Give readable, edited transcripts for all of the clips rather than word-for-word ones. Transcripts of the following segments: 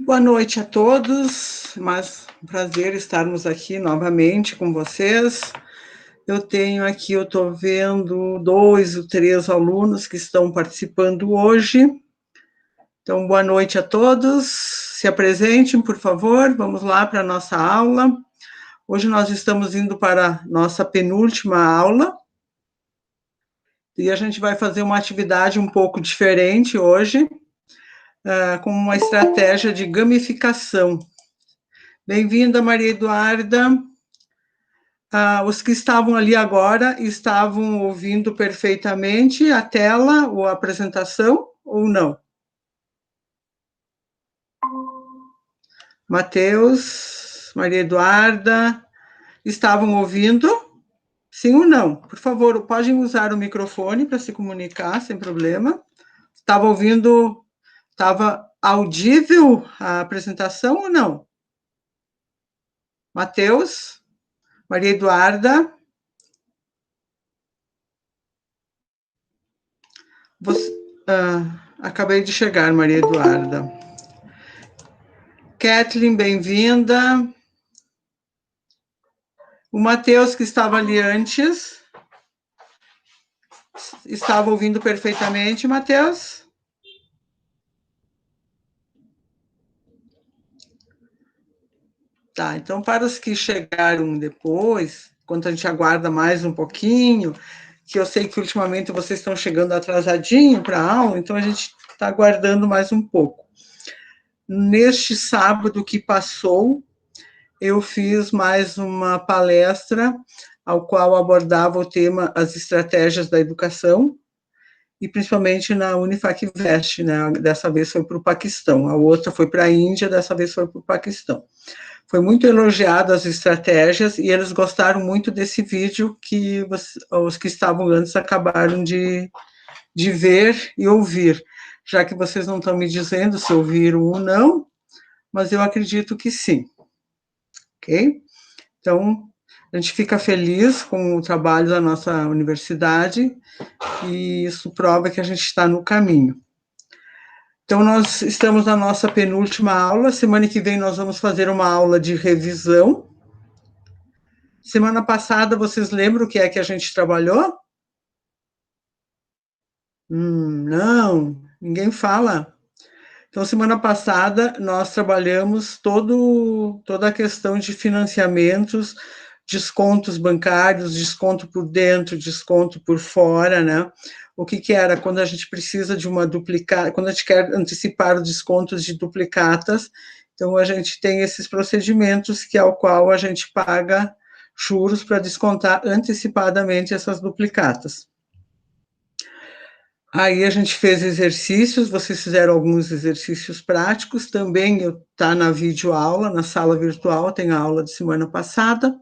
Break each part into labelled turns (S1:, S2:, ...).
S1: Boa noite a todos, mas um prazer estarmos aqui novamente com vocês. Eu tenho aqui, eu estou vendo 2 ou 3 alunos que estão participando hoje. Então, boa noite a todos. Se apresentem, por favor. Vamos lá para a nossa aula. Hoje nós estamos indo para a nossa penúltima aula. E a gente vai fazer uma atividade um pouco diferente hoje, com uma estratégia de gamificação. Bem-vinda, Maria Eduarda. Os que estavam ali agora estavam ouvindo perfeitamente a tela ou a apresentação ou não? Matheus, Maria Eduarda, estavam ouvindo? Sim ou não? Por favor, podem usar o microfone para se comunicar sem problema. Estava ouvindo, estava audível a apresentação ou não? Matheus, Maria Eduarda, acabei de chegar, Maria Eduarda. Kathleen, bem-vinda. O Matheus, que estava ali antes, estava ouvindo perfeitamente, Matheus? Tá, então para os que chegaram depois, enquanto a gente aguarda mais um pouquinho, que eu sei que ultimamente vocês estão chegando atrasadinho para a aula, então a gente está aguardando mais um pouco. Neste sábado que passou, eu fiz mais uma palestra, ao qual abordava o tema As Estratégias da Educação, e principalmente na Unifacvest, né? Dessa vez foi para o Paquistão, a outra foi para a Índia, dessa vez foi para o Paquistão. Foi muito elogiado as estratégias e eles gostaram muito desse vídeo que os que estavam antes acabaram de ver e ouvir, já que vocês não estão me dizendo se ouviram ou não, mas eu acredito que sim, ok? Então, a gente fica feliz com o trabalho da nossa universidade e isso prova que a gente está no caminho. Então, nós estamos na nossa penúltima aula. Semana que vem nós vamos fazer uma aula de revisão. Semana passada, vocês lembram o que é que a gente trabalhou? Não, ninguém fala. Então, semana passada, nós trabalhamos toda a questão de financiamentos, descontos bancários, desconto por dentro, desconto por fora, né? O que era? Quando a gente precisa de uma duplicata, quando a gente quer antecipar os descontos de duplicatas, então a gente tem esses procedimentos que é o qual a gente paga juros para descontar antecipadamente essas duplicatas. Aí a gente fez exercícios, vocês fizeram alguns exercícios práticos, também está na videoaula, na sala virtual, tem a aula de semana passada,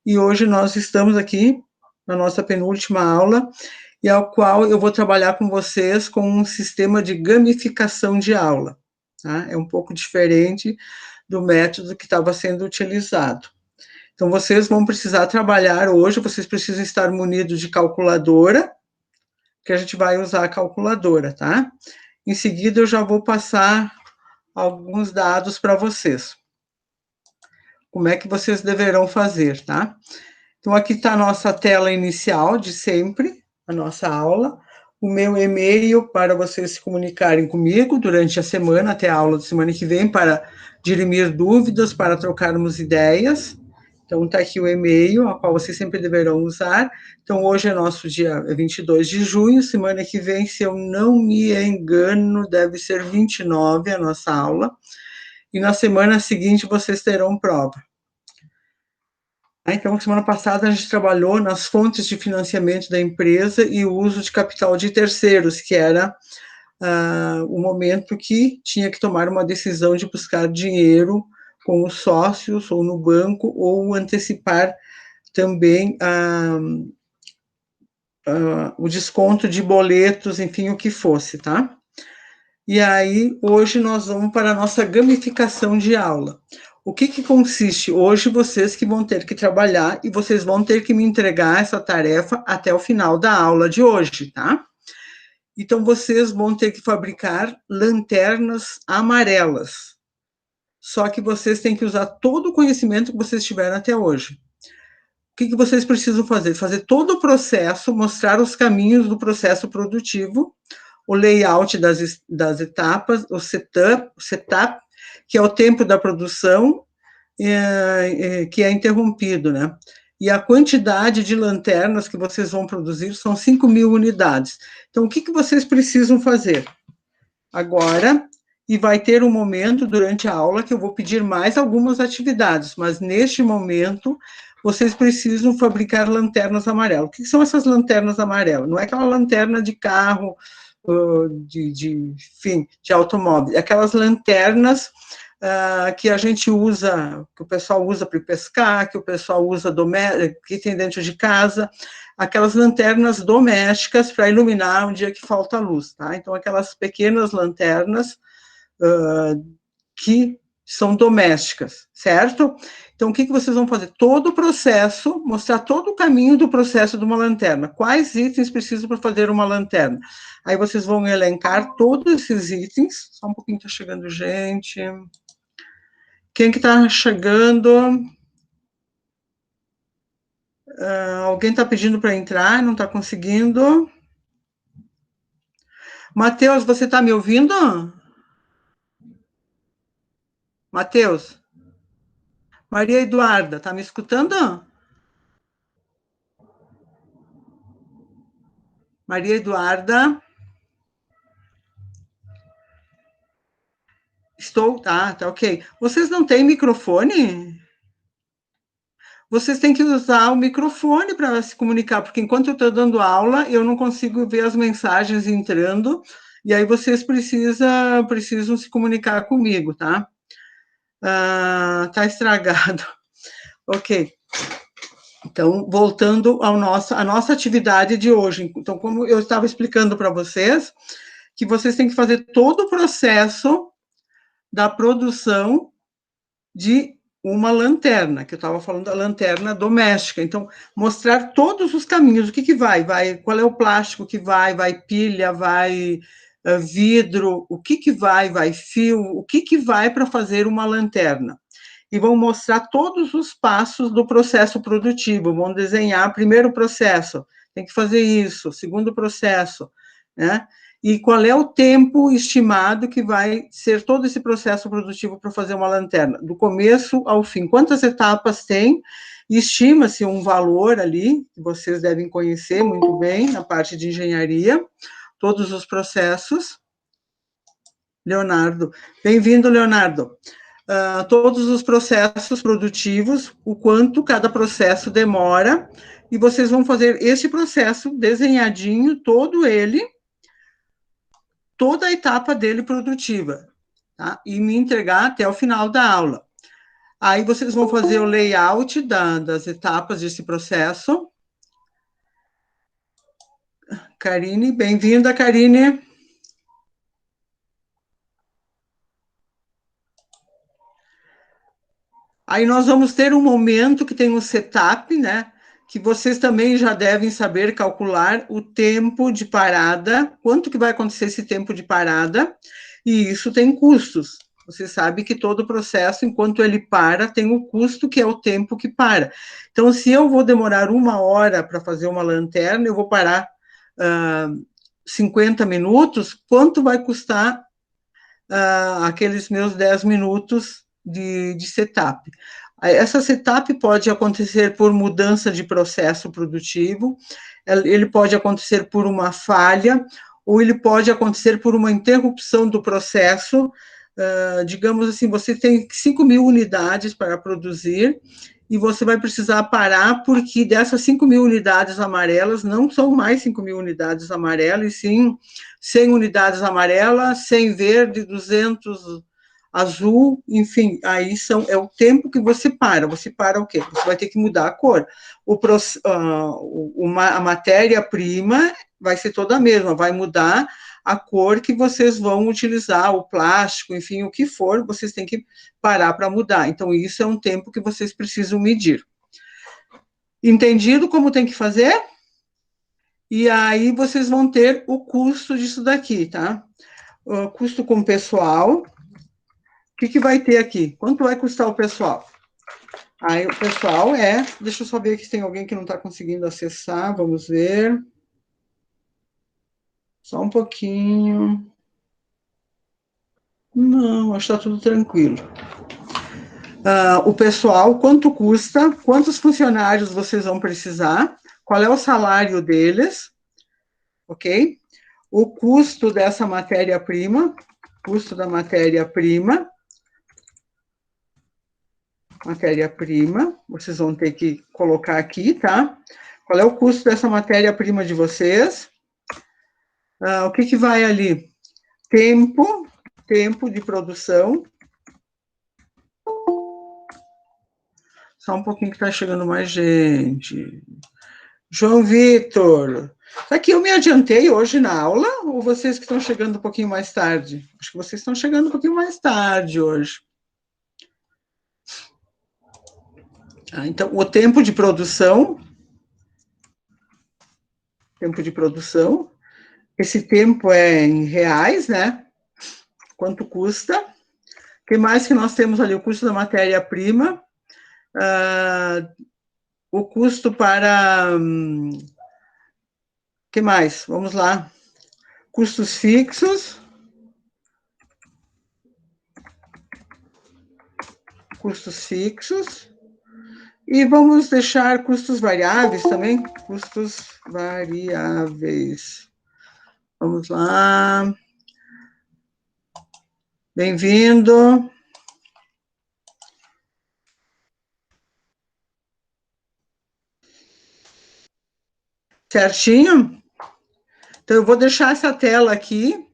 S1: e hoje nós estamos aqui na nossa penúltima aula, e ao qual eu vou trabalhar com vocês com um sistema de gamificação de aula, tá? É um pouco diferente do método que estava sendo utilizado. Então, vocês vão precisar trabalhar hoje, vocês precisam estar munidos de calculadora, que a gente vai usar a calculadora, tá? Em seguida, eu já vou passar alguns dados para vocês. Como é que vocês deverão fazer, tá? Então, aqui está a nossa tela inicial de sempre, a nossa aula, o meu e-mail para vocês se comunicarem comigo durante a semana, até a aula da semana que vem, para dirimir dúvidas, para trocarmos ideias. Então, está aqui o e-mail, a qual vocês sempre deverão usar. Então, hoje é nosso dia 22 de junho, semana que vem, se eu não me engano, deve ser 29 a nossa aula. E na semana seguinte, vocês terão prova. Então, semana passada, a gente trabalhou nas fontes de financiamento da empresa e o uso de capital de terceiros, que era o momento que tinha que tomar uma decisão de buscar dinheiro com os sócios ou no banco, ou antecipar também o desconto de boletos, enfim, o que fosse, tá? E aí, hoje nós vamos para a nossa gamificação de aula. O que consiste? Hoje vocês que vão ter que trabalhar e vocês vão ter que me entregar essa tarefa até o final da aula de hoje, tá? Então, vocês vão ter que fabricar lanternas amarelas. só que vocês têm que usar todo o conhecimento que vocês tiveram até hoje. O que vocês precisam fazer? Fazer todo o processo, mostrar os caminhos do processo produtivo, o layout das etapas, o setup, que é o tempo da produção, que é interrompido, né? E a quantidade de lanternas que vocês vão produzir são 5.000 unidades. Então, o que vocês precisam fazer agora? E vai ter um momento durante a aula que eu vou pedir mais algumas atividades, mas neste momento vocês precisam fabricar lanternas amarelas. O que são essas lanternas amarelas? Não é aquela lanterna de carro, enfim, de automóvel, é aquelas lanternas que a gente usa, que o pessoal usa para pescar, que o pessoal usa que tem dentro de casa, aquelas lanternas domésticas para iluminar um dia que falta luz, tá? Então, aquelas pequenas lanternas que são domésticas, certo? Então, o que vocês vão fazer? Todo o processo, mostrar todo o caminho do processo de uma lanterna. Quais itens precisam para fazer uma lanterna? Aí vocês vão elencar todos esses itens. Só um pouquinho, está chegando gente. Quem que está chegando? Alguém está pedindo para entrar, não está conseguindo. Matheus, você está me ouvindo? Matheus? Maria Eduarda, está me escutando? Maria Eduarda? Estou, tá ok. Vocês não têm microfone? Vocês têm que usar o microfone para se comunicar, porque enquanto eu estou dando aula, eu não consigo ver as mensagens entrando, e aí vocês precisam se comunicar comigo, tá? Tá estragado. Ok. Então, voltando à nossa atividade de hoje. Então, como eu estava explicando para vocês, que vocês têm que fazer todo o processo da produção de uma lanterna, que eu estava falando da lanterna doméstica. Então, mostrar todos os caminhos, o que vai, qual é o plástico que vai pilha, vai vidro, o que vai fio, o que vai para fazer uma lanterna. E vão mostrar todos os passos do processo produtivo, vão desenhar primeiro processo, tem que fazer isso, segundo processo, né? E qual é o tempo estimado que vai ser todo esse processo produtivo para fazer uma lanterna, do começo ao fim. Quantas etapas tem? Estima-se um valor ali, que vocês devem conhecer muito bem, na parte de engenharia, todos os processos. Leonardo, bem-vindo, Leonardo. Todos os processos produtivos, o quanto cada processo demora, e vocês vão fazer esse processo desenhadinho, todo ele, toda a etapa dele produtiva, tá? E me entregar até o final da aula. Aí vocês vão fazer o layout das etapas desse processo. Karine, bem-vinda, Karine. Aí nós vamos ter um momento que tem um setup, né? Que vocês também já devem saber calcular o tempo de parada, quanto que vai acontecer esse tempo de parada, e isso tem custos. Você sabe que todo o processo, enquanto ele para, tem o custo, que é o tempo que para. Então, se eu vou demorar 1 hora para fazer uma lanterna, eu vou parar 50 minutos, quanto vai custar aqueles meus 10 minutos de setup? Essa setup pode acontecer por mudança de processo produtivo, ele pode acontecer por uma falha, ou ele pode acontecer por uma interrupção do processo. Digamos assim, você tem 5.000 unidades para produzir, e você vai precisar parar, porque dessas 5.000 unidades amarelas, não são mais 5.000 unidades amarelas, e sim 100 unidades amarelas, 100 verde, 200 azul, enfim, aí é o tempo que você para o quê? Você vai ter que mudar a cor. A matéria-prima vai ser toda a mesma, vai mudar a cor que vocês vão utilizar, o plástico, enfim, o que for, vocês têm que parar para mudar. Então, isso é um tempo que vocês precisam medir. Entendido como tem que fazer? E aí vocês vão ter o custo disso daqui, tá? O custo com pessoal, que vai ter aqui? Quanto vai custar o pessoal? Aí o pessoal deixa eu só ver aqui se tem alguém que não está conseguindo acessar, vamos ver. Só um pouquinho. Não, acho que está tudo tranquilo. O pessoal, quanto custa, quantos funcionários vocês vão precisar, qual é o salário deles, ok? O custo dessa matéria-prima, custo da matéria-prima, vocês vão ter que colocar aqui, tá? Qual é o custo dessa matéria-prima de vocês? O que vai ali? Tempo de produção. Só um pouquinho que está chegando mais gente. João Vitor, aqui eu me adiantei hoje na aula, ou vocês que estão chegando um pouquinho mais tarde? Acho que vocês estão chegando um pouquinho mais tarde hoje. Então, o tempo de produção, esse tempo é em reais, né? Quanto custa? O que mais que nós temos ali? O custo da matéria-prima, o custo para... que mais? Vamos lá. Custos fixos. E vamos deixar custos variáveis também. Custos variáveis. Vamos lá. Bem-vindo. Certinho? Então, eu vou deixar essa tela aqui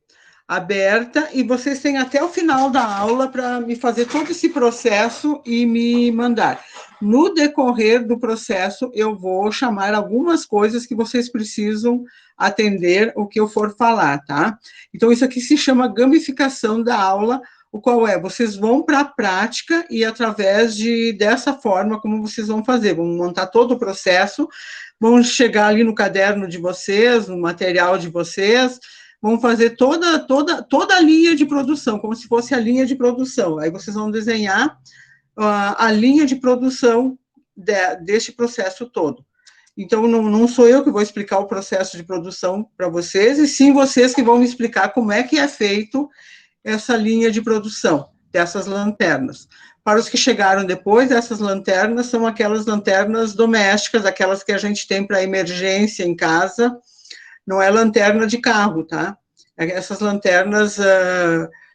S1: aberta e vocês têm até o final da aula para me fazer todo esse processo e me mandar. No decorrer do processo, eu vou chamar algumas coisas que vocês precisam atender o que eu for falar, tá? Então, isso aqui se chama gamificação da aula, o qual vocês vão para a prática e através dessa forma como vocês vão fazer, vão montar todo o processo, vão chegar ali no caderno de vocês, no material de vocês, vão fazer toda a linha de produção, como se fosse a linha de produção. Aí vocês vão desenhar a linha de produção deste processo todo. Então, não sou eu que vou explicar o processo de produção para vocês, e sim vocês que vão me explicar como é que é feito essa linha de produção dessas lanternas. Para os que chegaram depois, essas lanternas são aquelas lanternas domésticas, aquelas que a gente tem para emergência em casa, não é lanterna de carro, tá? Essas lanternas,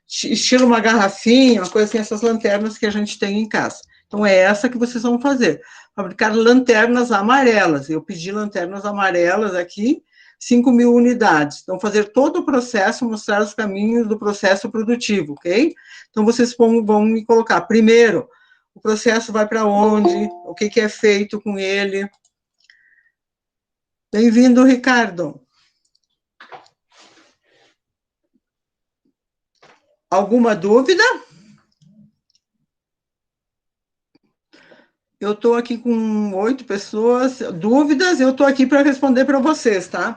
S1: estilo uma garrafinha, uma coisa assim, essas lanternas que a gente tem em casa. Então, é essa que vocês vão fazer. Fabricar lanternas amarelas. Eu pedi lanternas amarelas aqui, 5.000 unidades. Então, fazer todo o processo, mostrar os caminhos do processo produtivo, ok? Então, vocês vão me colocar, primeiro, o processo vai para onde, o que é feito com ele. Bem-vindo, Ricardo. Alguma dúvida? Eu estou aqui com 8 pessoas. Dúvidas, eu estou aqui para responder para vocês, tá?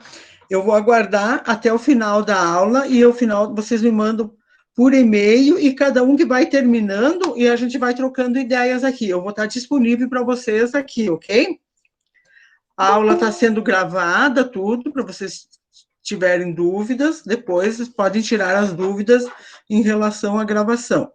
S1: Eu vou aguardar até o final da aula e ao final vocês me mandam por e-mail e cada um que vai terminando e a gente vai trocando ideias aqui. Eu vou estar disponível para vocês aqui, ok? A aula está sendo gravada, tudo, para vocês tiverem dúvidas, depois podem tirar as dúvidas em relação à gravação.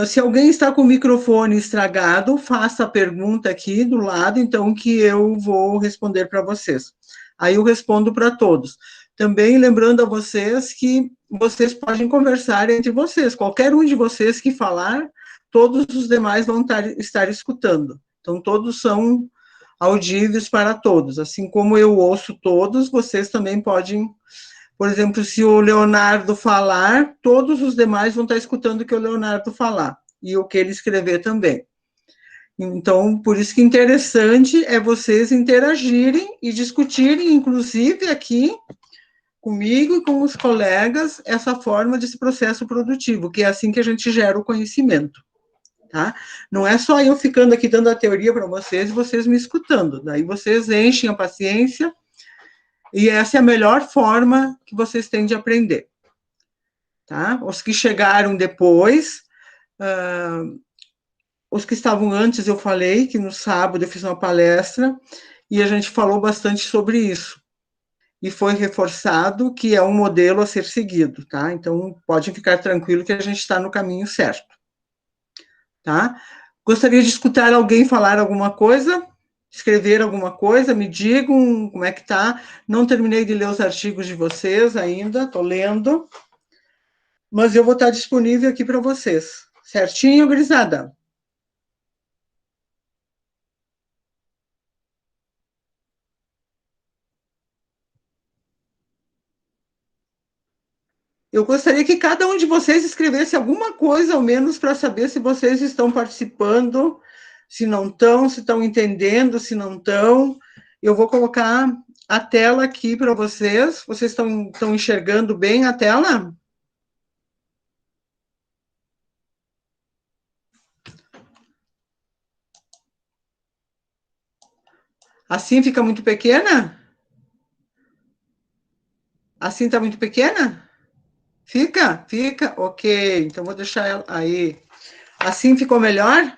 S1: Se alguém está com o microfone estragado, faça a pergunta aqui do lado, então, que eu vou responder para vocês. Aí eu respondo para todos. Também lembrando a vocês que vocês podem conversar entre vocês. Qualquer um de vocês que falar, todos os demais vão estar escutando. Então, todos são audíveis para todos. Assim como eu ouço todos, vocês também podem... Por exemplo, se o Leonardo falar, todos os demais vão estar escutando o que o Leonardo falar, e o que ele escrever também. Então, por isso que interessante é vocês interagirem e discutirem, inclusive aqui, comigo e com os colegas, essa forma desse processo produtivo, que é assim que a gente gera o conhecimento. Tá? Não é só eu ficando aqui dando a teoria para vocês e vocês me escutando, daí vocês enchem a paciência. E essa é a melhor forma que vocês têm de aprender. Tá? Os que chegaram depois, Os que estavam antes, eu falei que no sábado eu fiz uma palestra e a gente falou bastante sobre isso. E foi reforçado que é um modelo a ser seguido, tá? Então, pode ficar tranquilo que a gente está no caminho certo, tá? Gostaria de escutar alguém falar alguma coisa, escrever alguma coisa, me digam como é que tá. Não terminei de ler os artigos de vocês ainda, estou lendo, mas eu vou estar disponível aqui para vocês. Certinho, gurizada? Eu gostaria que cada um de vocês escrevesse alguma coisa, ao menos, para saber se vocês estão participando, se não estão, se estão entendendo, se não estão. Eu vou colocar a tela aqui para vocês. Vocês estão enxergando bem a tela? Assim fica muito pequena? Assim está muito pequena? Fica? Fica? Ok. Então, vou deixar ela aí. Assim ficou melhor?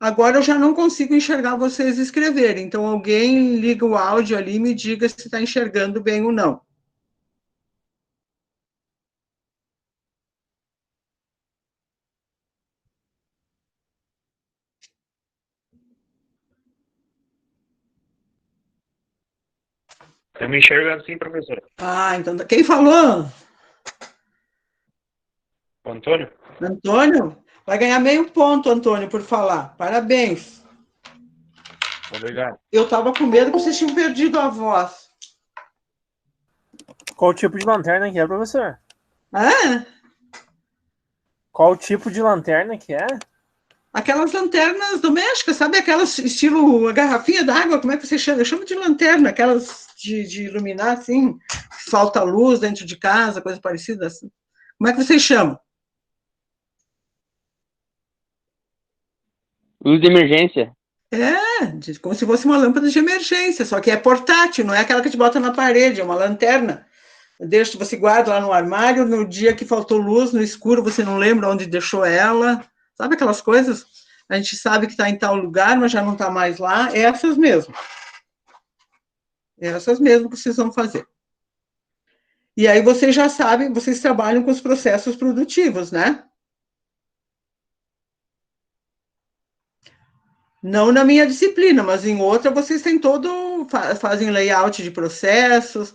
S1: Agora eu já não consigo enxergar vocês escreverem, então alguém liga o áudio ali e me diga se está enxergando bem ou não.
S2: Eu me enxergo assim, professor.
S1: Ah, então quem falou?
S2: O Antônio?
S1: Antônio? Vai ganhar meio ponto, Antônio, por falar. Parabéns.
S2: Obrigado.
S1: Eu estava com medo que vocês tinham perdido a voz.
S3: Qual tipo de lanterna que é, professor?
S1: Ah,
S3: Qual tipo de lanterna que é?
S1: aquelas lanternas domésticas, sabe? Aquelas estilo a garrafinha d'água, como é que você chama? Eu chamo de lanterna, aquelas de iluminar, assim, falta luz dentro de casa, coisa parecida assim. Como é que vocês chamam?
S4: Luz de emergência.
S1: É, como se fosse uma lâmpada de emergência, só que é portátil, não é aquela que te bota na parede, é uma lanterna. Deixa, você guarda lá no armário, no dia que faltou luz, no escuro, você não lembra onde deixou ela. Sabe aquelas coisas? A gente sabe que está em tal lugar, mas já não está mais lá. Essas mesmo. Essas mesmo que vocês vão fazer. E aí vocês já sabem, vocês trabalham com os processos produtivos, né? Não na minha disciplina, mas em outra vocês têm todo, fazem layout de processos,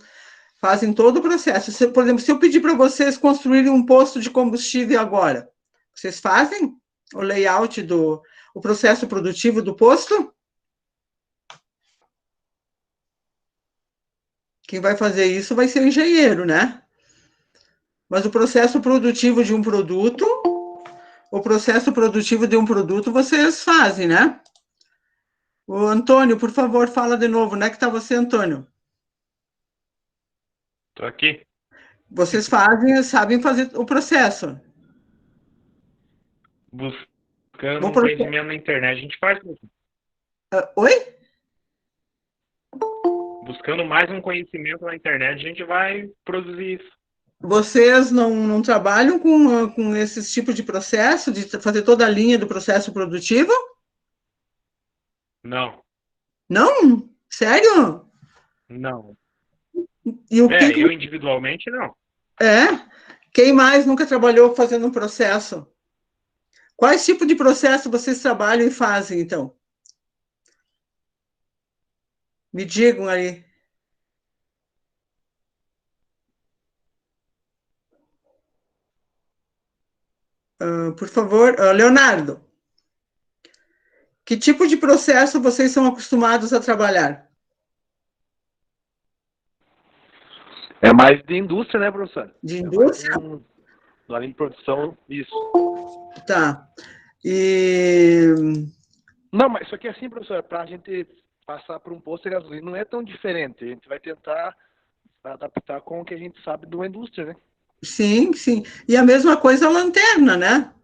S1: fazem todo o processo. Se, por exemplo, se eu pedir para vocês construírem um posto de combustível agora, vocês fazem o layout o processo produtivo do posto? Quem vai fazer isso vai ser o engenheiro, né? Mas o processo produtivo de um produto, o processo produtivo de um produto vocês fazem, né? O Antônio, por favor, fala de novo. Onde é que está você, Antônio?
S2: Tô aqui.
S1: Vocês fazem, sabem fazer o processo.
S2: Buscando
S1: O
S2: um
S1: processo.
S2: conhecimento na internet, a gente faz isso.
S1: Oi?
S2: Buscando mais um conhecimento na internet, a gente vai produzir isso.
S1: Vocês não trabalham com esse tipo de processo, de fazer toda a linha do processo produtivo?
S2: Não,
S1: Não? Sério?
S2: não.
S1: E o que
S2: Eu individualmente, não.
S1: é? Quem mais nunca trabalhou fazendo um processo? Quais tipos de processo vocês trabalham e fazem, então? Me digam aí. Por favor, Leonardo, que tipo de processo vocês são acostumados a trabalhar?
S5: É mais de indústria, né, professor?
S1: De
S5: É mais
S1: indústria?
S5: na linha de produção, isso.
S1: Tá. E
S5: Não, mas só que assim, professor, para a gente passar por um posto de gasolina não é tão diferente. A gente vai tentar adaptar com o que a gente sabe de uma indústria, né?
S1: sim, sim. E a mesma coisa a lanterna, né?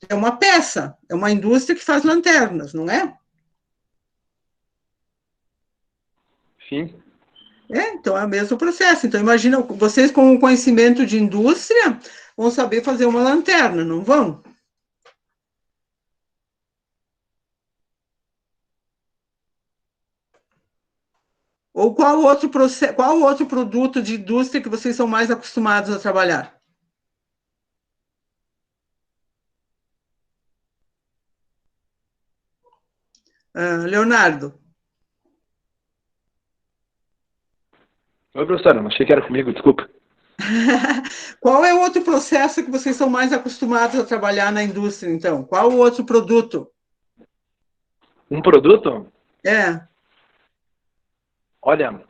S1: É uma peça, é uma indústria que faz lanternas, não é?
S5: Sim.
S1: Então é o mesmo processo. Então, imagina, vocês com o conhecimento de indústria vão saber fazer uma lanterna, não vão? Ou qual outro produto de indústria que vocês são mais acostumados a trabalhar? Leonardo.
S5: Oi, professora, achei que era comigo, desculpa.
S1: Qual é o outro processo que vocês são mais acostumados a trabalhar na indústria, então? Qual o outro produto?
S5: Um produto?
S1: É,
S5: Olha,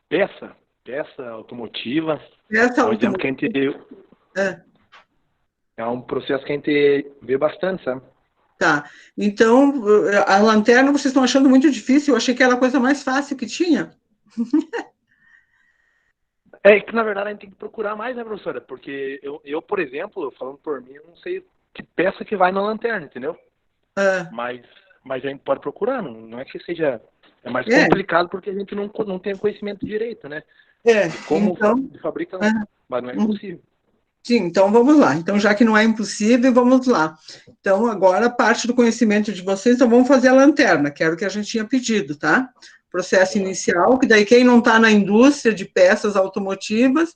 S5: peça automotiva,
S1: essa
S5: por exemplo, que a gente
S1: É,
S5: é um processo que a gente vê bastante, sabe?
S1: tá. Então, a lanterna vocês estão achando muito difícil? Eu achei que era a coisa mais fácil que tinha.
S5: É que, na verdade, a gente tem que procurar mais, né, professora? Porque eu, por exemplo, falando por mim, eu não sei que peça que vai na lanterna, entendeu?
S1: É,
S5: Mas a gente pode procurar, não é que seja... É mais
S1: É.
S5: complicado porque a gente não tem conhecimento direito, né? De como
S1: então,
S5: fabrica,
S1: é,
S5: mas não é impossível.
S1: sim, então vamos lá. Então, já que não é impossível, vamos lá. Então, agora, parte do conhecimento de vocês, então vamos fazer a lanterna, que era o que a gente tinha pedido, tá? Processo inicial, que daí quem não está na indústria de peças automotivas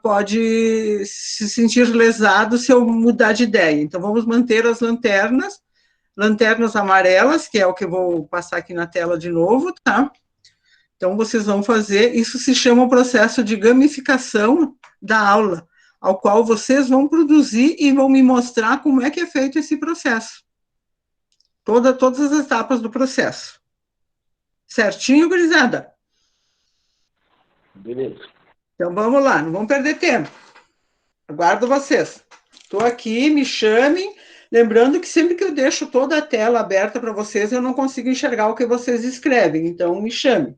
S1: pode se sentir lesado se eu mudar de ideia. Então, vamos manter as lanternas amarelas, que é o que eu vou passar aqui na tela de novo, tá? Então, vocês vão fazer, isso se chama o processo de gamificação da aula, ao qual vocês vão produzir e vão me mostrar como é que é feito esse processo. Todas as etapas do processo. Certinho, gurizada?
S5: Beleza.
S1: Então, vamos lá, não vamos perder tempo. Aguardo vocês. Estou aqui, me chamem. Lembrando que sempre que eu deixo toda a tela aberta para vocês, eu não consigo enxergar o que vocês escrevem, então me chame.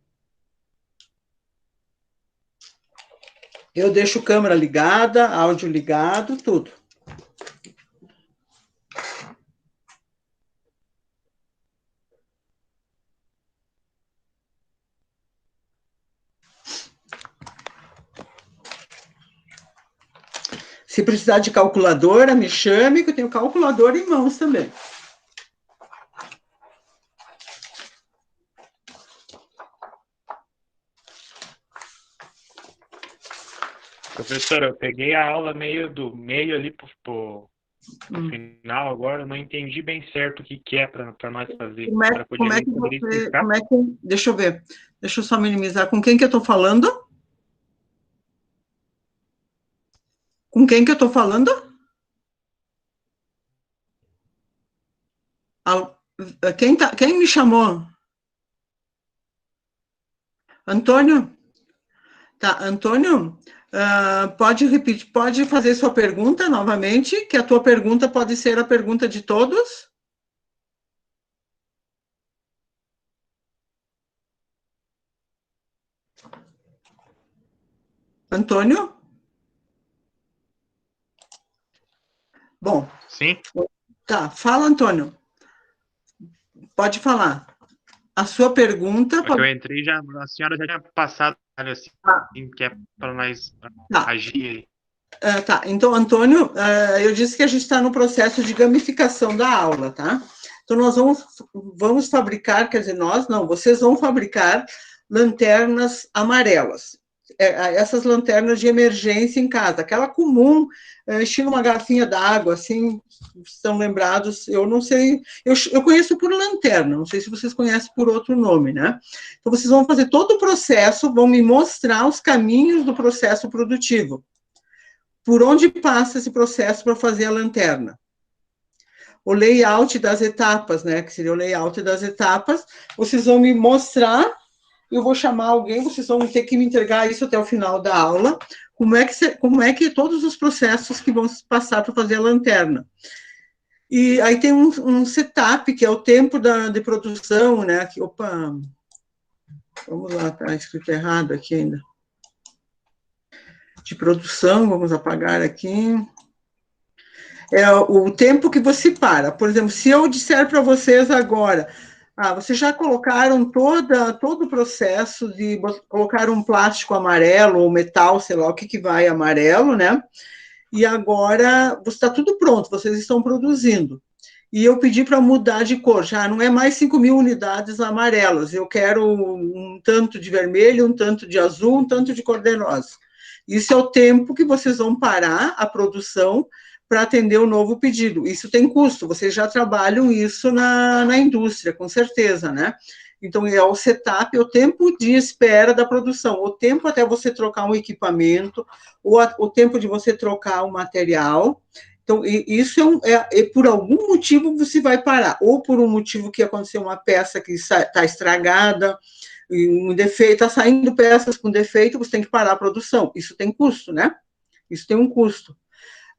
S1: Eu deixo câmera ligada, áudio ligado, tudo. Se precisar de calculadora, me chame, que eu tenho calculadora em mãos também.
S2: Professora, eu peguei a aula meio do meio ali pro final agora, eu não entendi bem certo o que é para nós fazer.
S1: Deixa eu ver. Deixa eu só minimizar. Com quem que eu estou falando? Com quem que eu estou falando? Quem me chamou? Antônio? Tá, Antônio, pode repetir, pode fazer sua pergunta novamente, que a tua pergunta pode ser a pergunta de todos? Antônio? Bom.
S2: Sim.
S1: Tá, fala, Antônio. Pode falar. A sua pergunta...
S2: Eu entrei, a senhora já tinha passado, assim, que é para nós agir aí.
S1: Tá, então, Antônio, eu disse que a gente está no processo de gamificação da aula, tá? Então, nós vamos fabricar, quer dizer, vocês vão fabricar lanternas amarelas. Essas lanternas de emergência em casa, aquela comum, estilo uma garrafinha d'água, assim, estão lembrados, eu não sei, eu conheço por lanterna, não sei se vocês conhecem por outro nome, né? Então, vocês vão fazer todo o processo, vão me mostrar os caminhos do processo produtivo. Por onde passa esse processo para fazer a lanterna? O layout das etapas, né? Que seria o layout das etapas. Vocês vão me mostrar, eu vou chamar alguém, vocês vão ter que me entregar isso até o final da aula. Como é que todos os processos que vão passar para fazer a lanterna. E aí tem um setup, que é o tempo de produção, né? Opa, vamos lá, está escrito errado aqui ainda. De produção, vamos apagar aqui. É o tempo que você para. Por exemplo, se eu disser para vocês agora, vocês já colocaram todo o processo de colocar um plástico amarelo ou metal, sei lá o que vai amarelo, né? E agora está tudo pronto, vocês estão produzindo. e eu pedi para mudar de cor, já não é mais 5.000 unidades amarelas, eu quero um tanto de vermelho, um tanto de azul, um tanto de cor-de-rosa. Isso é o tempo que vocês vão parar a produção para atender o novo pedido. Isso tem custo, vocês já trabalham isso na indústria, com certeza, né? Então, é o setup, é o tempo de espera da produção, o tempo até você trocar um equipamento, o tempo de você trocar o material. Então, isso por algum motivo você vai parar, ou por um motivo que aconteceu uma peça que está estragada, um defeito, está saindo peças com defeito, você tem que parar a produção. Isso tem custo, né? Isso tem um custo.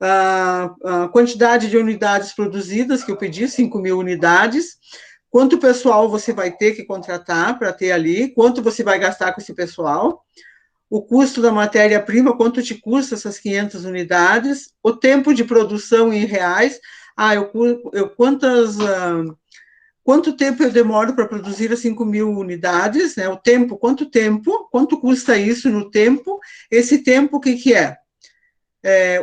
S1: A quantidade de unidades produzidas, que eu pedi, 5.000 unidades, quanto pessoal você vai ter que contratar para ter ali, quanto você vai gastar com esse pessoal, o custo da matéria-prima, quanto te custa essas 500 unidades, o tempo de produção em reais, quanto tempo eu demoro para produzir as 5.000 unidades, né? O tempo, quanto custa isso no tempo, esse tempo, o que é?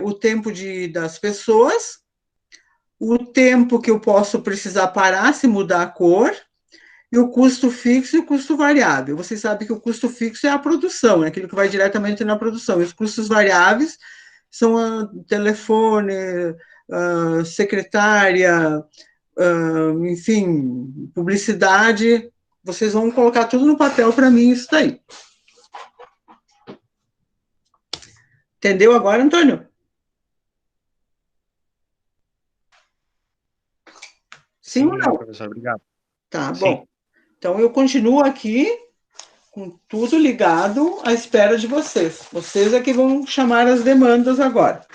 S1: O tempo das pessoas, o tempo que eu posso precisar parar se mudar a cor, e o custo fixo e o custo variável. Vocês sabem que o custo fixo é a produção, é aquilo que vai diretamente na produção. E os custos variáveis são telefone, secretária, enfim, publicidade. Vocês vão colocar tudo no papel para mim, isso daí. Entendeu agora, Antônio? Sim ou não?
S2: Professor, obrigado.
S1: Tá,
S2: Sim.
S1: bom. Então, eu continuo aqui com tudo ligado à espera de vocês. Vocês é que vão chamar as demandas agora.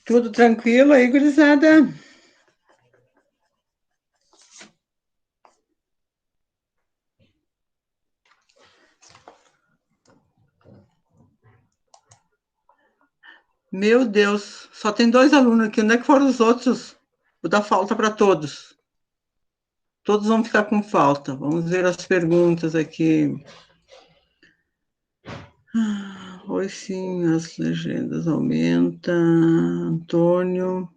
S1: Tudo tranquilo aí, gurizada? Meu Deus, só tem 2 alunos aqui. Onde é que foram os outros? Vou dar falta para todos. Todos vão ficar com falta. Vamos ver as perguntas aqui. Oi, sim, as legendas aumentam. Antônio.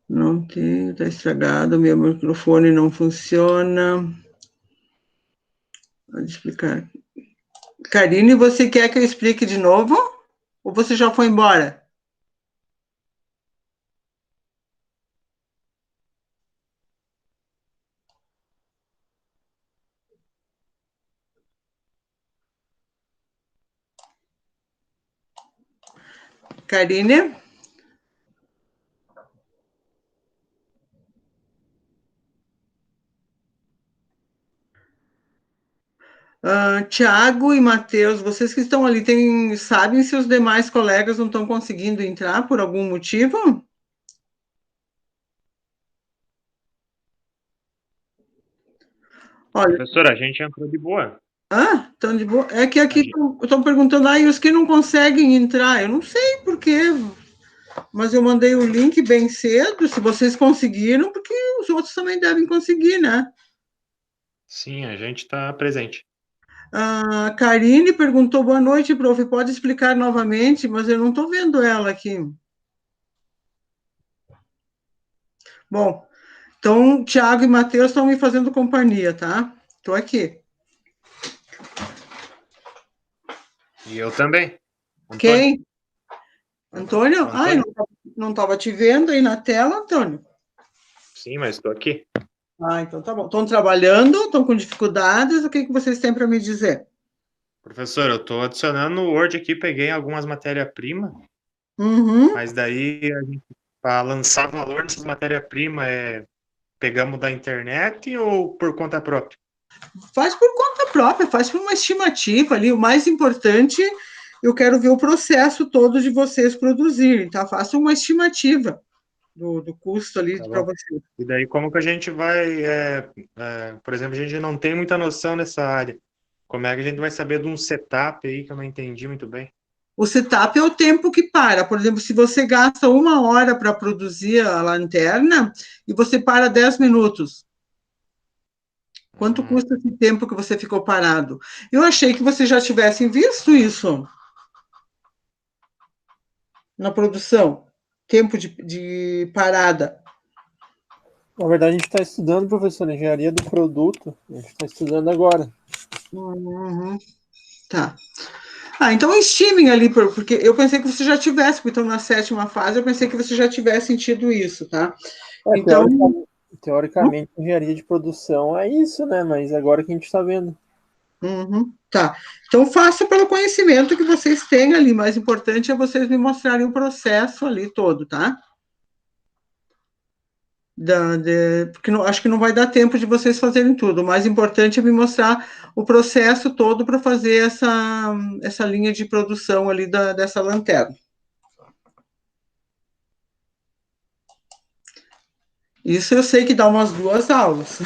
S1: Não tem, está estragado, meu microfone não funciona. Vou explicar. Karine, você quer que eu explique de novo? Ou você já foi embora? Karine? Tiago e Matheus, vocês que estão ali, sabem se os demais colegas não estão conseguindo entrar por algum motivo? Olha,
S2: Professora, a gente entrou de boa.
S1: estão de boa. É que aqui
S2: gente-
S1: estão perguntando, e os que não conseguem entrar? Eu não sei por quê, mas eu mandei o link bem cedo, se vocês conseguiram, porque os outros também devem conseguir, né?
S2: Sim, a gente está presente.
S1: A Karine perguntou, boa noite, prof, pode explicar novamente, mas eu não estou vendo ela aqui. Bom, então, Tiago e Matheus estão me fazendo companhia, tá? Estou aqui.
S2: E eu também. Antônio.
S1: Quem? Antônio? Ai,
S2: Antônio?
S1: não estava te vendo aí na tela, Antônio.
S2: Sim, mas estou aqui.
S1: Então tá bom. Estão trabalhando, estão com dificuldades, o que vocês têm para me dizer?
S2: Professor, eu estou adicionando no Word aqui, peguei algumas matérias-primas,
S1: Uhum.
S2: mas daí, para lançar valor nessas matérias-primas, pegamos da internet ou por conta própria?
S1: Faz por conta própria, faz por uma estimativa ali. O mais importante, eu quero ver o processo todo de vocês produzirem, tá? Faça uma estimativa do custo ali
S2: Tá
S1: para
S2: bom.
S1: vocês.
S2: E daí, como que a gente vai, por exemplo, a gente não tem muita noção nessa área. Como é que a gente vai saber de um setup aí que eu não entendi muito bem?
S1: O setup é o tempo que para. Por exemplo, se você gasta 1 hora para produzir a lanterna e você para 10 minutos, quanto
S2: Hum,
S1: custa esse tempo que você ficou parado? Eu achei que vocês já tivessem visto isso na produção, tempo de parada.
S3: Na verdade, a gente está estudando, professor, engenharia do produto. A gente está estudando agora.
S1: Uhum, tá. Então estimem ali, porque eu pensei que você já tivesse, porque estão na 7ª fase, eu pensei que você já tivesse sentido isso, tá? Então,
S3: Teoricamente, engenharia de produção é isso, né? Mas agora que a gente está vendo.
S1: tá. Então, faça pelo conhecimento que vocês têm ali. Mais importante é vocês me mostrarem o processo ali todo, tá? Porque acho que não vai dar tempo de vocês fazerem tudo. O mais importante é me mostrar o processo todo para fazer essa linha de produção ali dessa lanterna. Isso eu sei que dá umas 2 aulas.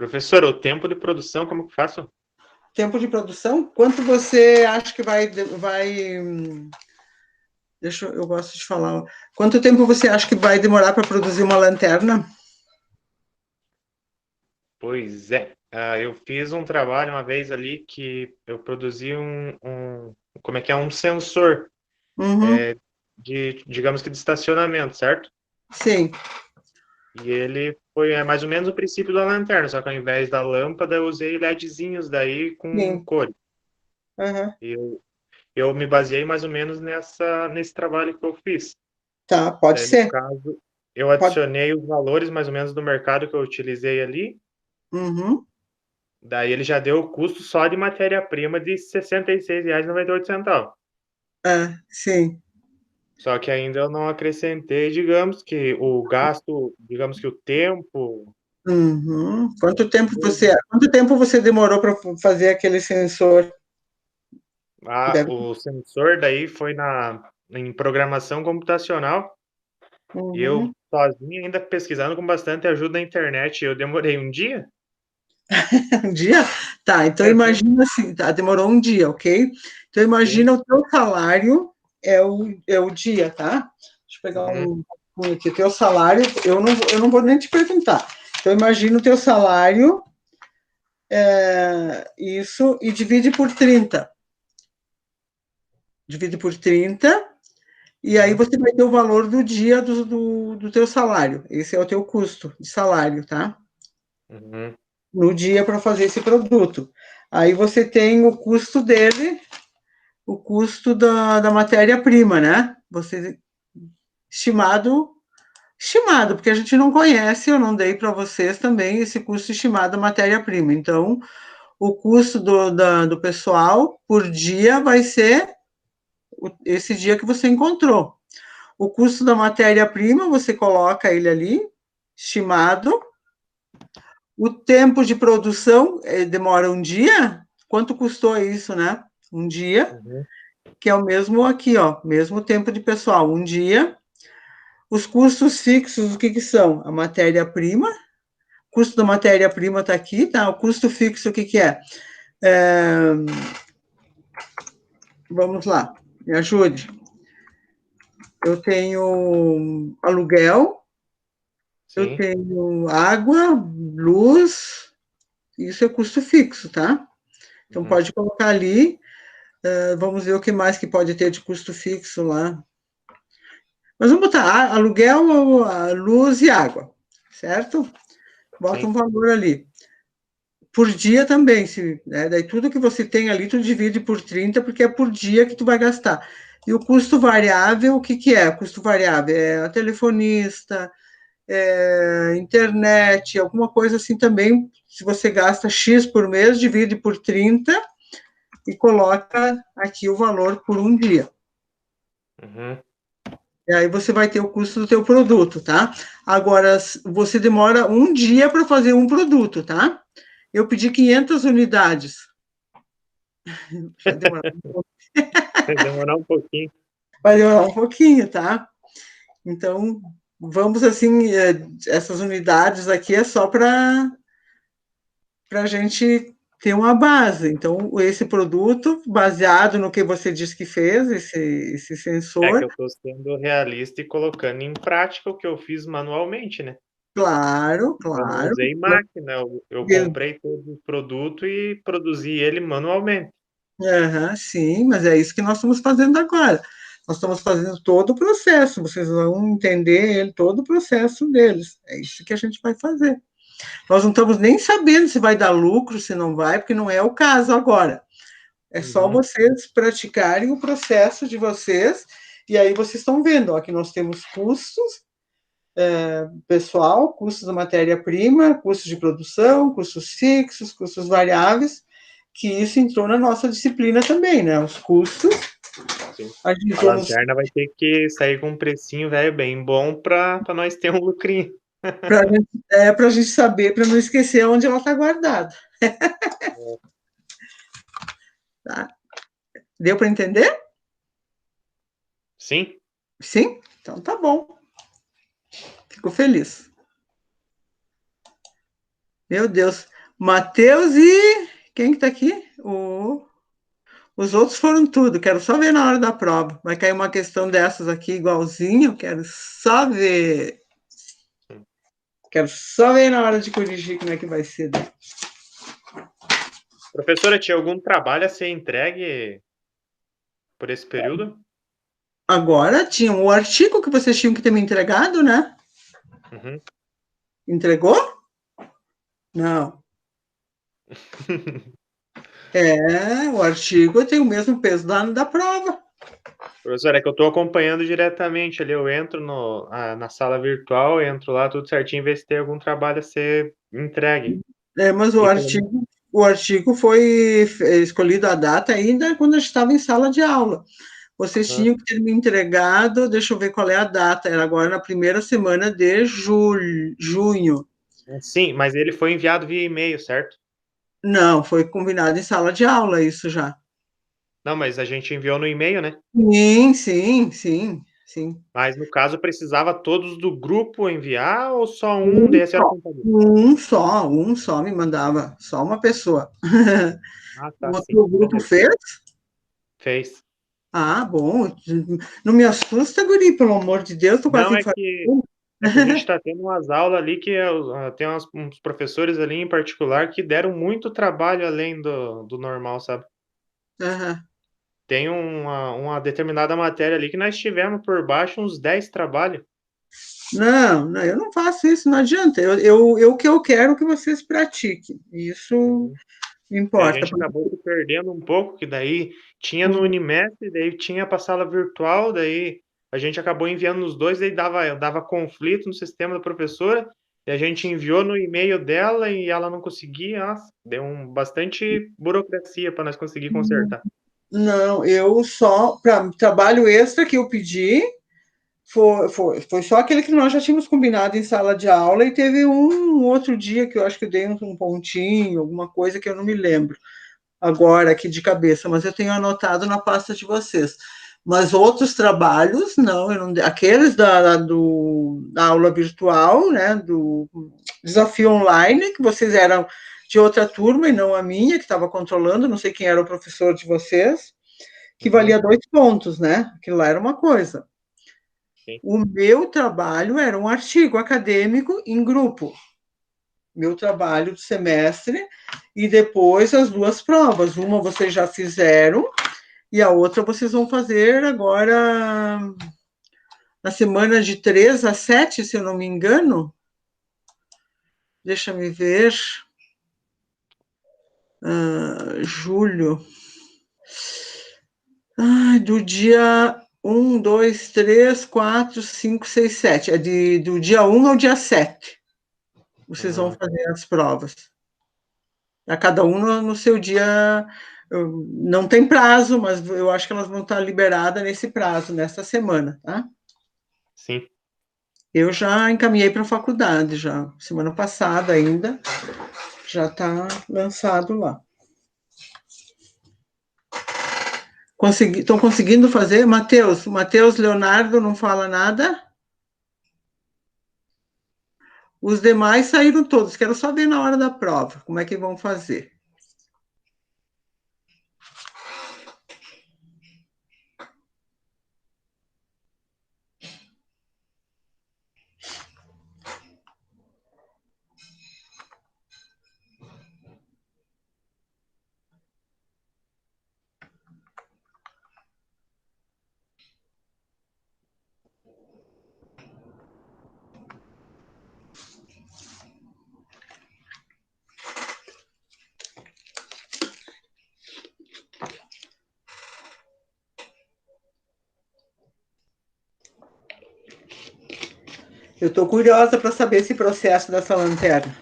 S2: Professor, o tempo de produção, como que faço?
S1: Tempo de produção? Quanto você acha que eu gosto de falar. Quanto tempo você acha que vai demorar para produzir uma lanterna?
S2: Pois é. Eu fiz um trabalho uma vez ali que eu produzi como é que é? Um sensor
S1: Uhum,
S2: digamos que de estacionamento, certo?
S1: sim,
S2: E ele foi mais ou menos o princípio da lanterna, só que ao invés da lâmpada eu usei LEDzinhos daí com
S1: sim.
S2: cores.
S1: Uhum.
S2: E eu me baseei mais ou menos nesse trabalho que eu fiz.
S1: Tá, pode
S2: Daí, no
S1: ser.
S2: caso, eu
S1: Pode.
S2: adicionei os valores mais ou menos do mercado que eu utilizei ali.
S1: Uhum.
S2: Daí ele já deu o custo só de matéria-prima de R$ 66,98.
S1: Sim.
S2: Só que ainda eu não acrescentei, digamos que o gasto, digamos que o tempo,
S1: Uhum. Quanto tempo você demorou para fazer aquele sensor? Deve.
S2: o sensor daí foi em programação computacional e eu
S1: Uhum.
S2: sozinho ainda pesquisando com bastante ajuda na internet, eu demorei um dia.
S1: Um dia? Tá, então imagina assim, tá, demorou um dia, ok? Então
S2: Sim.
S1: imagina o teu salário é o dia, tá? Deixa eu pegar
S2: Uhum.
S1: um aqui. Teu salário, eu não vou nem te perguntar. Então imagina o teu salário, isso, e divide por 30. Divide por 30, e aí
S2: Uhum.
S1: você vai ter o valor do dia do teu salário. Esse é o teu custo de salário, tá?
S2: Uhum.
S1: No dia para fazer esse produto. Aí você tem o custo dele, o custo da matéria-prima, né? Você estimado, porque a gente não conhece, eu não dei para vocês também esse custo estimado da matéria-prima. Então, o custo do pessoal por dia vai ser esse dia que você encontrou. O custo da matéria-prima, você coloca ele ali, estimado. O tempo de produção demora um dia. Quanto custou isso, né? Um dia,
S2: Uhum.
S1: que é o mesmo aqui, ó, mesmo tempo de pessoal, um dia. Os custos fixos, o que que são? A matéria-prima, o custo da matéria-prima está aqui, tá? O custo fixo, o que que é? Vamos lá, me ajude. Eu tenho aluguel, eu
S2: Sim.
S1: tenho água, luz, isso é custo fixo, tá? Então
S2: Uhum.
S1: pode colocar ali, vamos ver o que mais que pode ter de custo fixo lá. Mas vamos botar aluguel, luz e água, certo? Bota
S2: Sim.
S1: um valor ali. Por dia também, né? Daí tudo que você tem ali, tu divide por 30, porque é por dia que tu vai gastar. E o custo variável, o que que é? O custo variável é a telefonista, internet, alguma coisa assim também. Se você gasta X por mês, divide por 30 e coloca aqui o valor por um dia.
S2: Uhum.
S1: E aí você vai ter o custo do teu produto, tá? Agora, você demora um dia para fazer um produto, tá? Eu pedi 500 unidades. Vai demorar
S2: Vai demorar um pouquinho.
S1: um pouquinho, tá? Então, vamos assim, essas unidades aqui é só para a gente ter uma base. Então, esse produto, baseado no que você disse que fez, esse
S2: É que
S1: sensor,
S2: eu estou sendo realista e colocando em prática o que eu fiz manualmente, né?
S1: claro,
S2: Eu não
S1: claro.
S2: usei máquina, eu comprei todo o produto e produzi ele manualmente.
S1: Aham, sim, mas é isso que nós estamos fazendo agora. Nós estamos fazendo todo o processo, vocês vão entender ele, todo o processo deles. É isso que a gente vai fazer. Nós não estamos nem sabendo se vai dar lucro, se não vai, porque não é o caso agora. É só
S2: Uhum.
S1: vocês praticarem o processo de vocês, e aí vocês estão vendo, ó, que nós temos custos, pessoal, custos da matéria-prima, custos de produção, custos fixos, custos variáveis, que isso entrou na nossa disciplina também, né? Os custos,
S2: Sim.
S1: a gente
S2: A
S1: entrou nos
S2: lanterna vai ter que sair com um precinho, velho, bem bom para nós ter um lucrinho.
S1: para a gente saber, para não esquecer onde ela está guardada. Tá? Deu para entender?
S2: Sim.
S1: Sim? Então tá bom. Fico feliz. Meu Deus. Matheus e quem que tá aqui? Os outros foram tudo. Quero só ver na hora da prova. Vai cair uma questão dessas aqui igualzinho. Quero só ver. Quero só ver na hora de corrigir como é que vai ser.
S4: Professora, tinha algum trabalho a ser entregue por esse período?
S1: Agora tinha o artigo que vocês tinham que ter me entregado, né?
S4: Uhum.
S1: Entregou? Não. O artigo tem o mesmo peso da prova.
S4: Professora, é que eu estou acompanhando diretamente ali. Eu entro na sala virtual, entro lá tudo certinho, ver se tem algum trabalho a ser entregue.
S1: Mas
S4: E
S1: o artigo foi escolhido a data ainda quando a gente estava em sala de aula. Vocês tinham que ter me entregado, deixa eu ver qual é a data, era agora na primeira semana de junho.
S4: Sim, mas ele foi enviado via e-mail, certo?
S1: Não, foi combinado em sala de aula isso já.
S4: Não, mas a gente enviou no e-mail, né?
S1: Sim, sim, sim, sim.
S4: Mas no caso precisava todos do grupo enviar ou só um desse era companhia?
S1: Um só me mandava, só uma pessoa.
S4: Ah,
S1: O
S4: tá, sim.
S1: outro grupo
S4: Beleza.
S1: fez?
S4: Fez.
S1: Ah, bom. Não me assusta, guri, pelo amor de Deus, tô quase
S4: Não,
S1: infartando.
S4: é que a gente está tendo umas aulas ali que tem uns professores ali em particular que deram muito trabalho além do normal, sabe?
S1: Aham.
S4: Tem uma determinada matéria ali que nós tivemos por baixo uns 10 trabalhos.
S1: Não, não, eu não faço isso, não adianta. O que eu quero que vocês pratiquem. Isso
S4: E a
S1: importa.
S4: gente acabou se perdendo um pouco, que daí tinha no Unimestre, daí tinha para sala virtual, daí a gente acabou enviando nos dois, daí dava conflito no sistema da professora, e a gente enviou no e-mail dela e ela não conseguia, nossa, deu bastante burocracia para nós conseguir consertar.
S1: Não, eu só, para trabalho extra que eu pedi, foi só aquele que nós já tínhamos combinado em sala de aula, e teve um outro dia que eu acho que eu dei um pontinho, alguma coisa que eu não me lembro agora aqui de cabeça, mas eu tenho anotado na pasta de vocês. Mas outros trabalhos, não, eu não, aqueles da aula virtual, né, do desafio online, que vocês eram de outra turma e não a minha, que estava controlando, não sei quem era o professor de vocês, que valia 2 pontos, né? Aquilo lá era uma coisa.
S4: Sim.
S1: O meu trabalho era um artigo acadêmico em grupo. Meu trabalho de semestre, e depois as 2 provas. Uma vocês já fizeram, e a outra vocês vão fazer agora na semana de 3 a 7, se eu não me engano. Deixa me ver. Julho. Do dia 1, 2, 3, 4, 5, 6, 7. Do dia 1 ao dia 7. Vocês vão fazer as provas. A cada um no seu dia. Não tem prazo, mas eu acho que elas vão estar liberadas nesse prazo, nessa semana, tá?
S4: Sim.
S1: Eu já encaminhei para a faculdade, já. Semana passada ainda, já está lançado lá. Estão conseguindo fazer? Matheus Leonardo não fala nada? Os demais saíram todos. Quero só ver na hora da prova como é que vão fazer. Eu estou curiosa para saber esse processo dessa lanterna.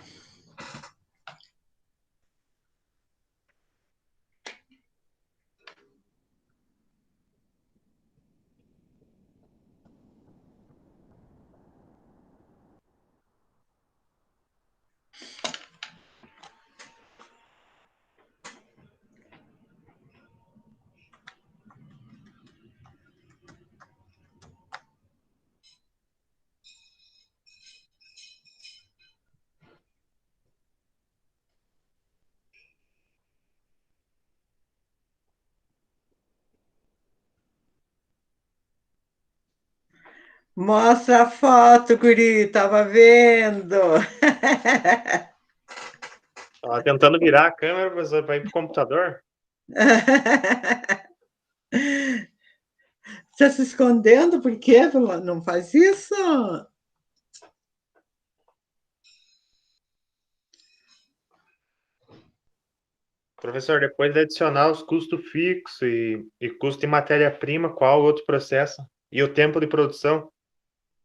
S1: Mostra a foto, guri, tava vendo.
S4: Tava tentando virar a câmera, professor, para ir pro computador.
S1: Tá se escondendo? Por quê? Não faz isso?
S4: Professor, depois de adicionar os custos fixos e custo de matéria-prima, qual o outro processo? E o tempo de produção?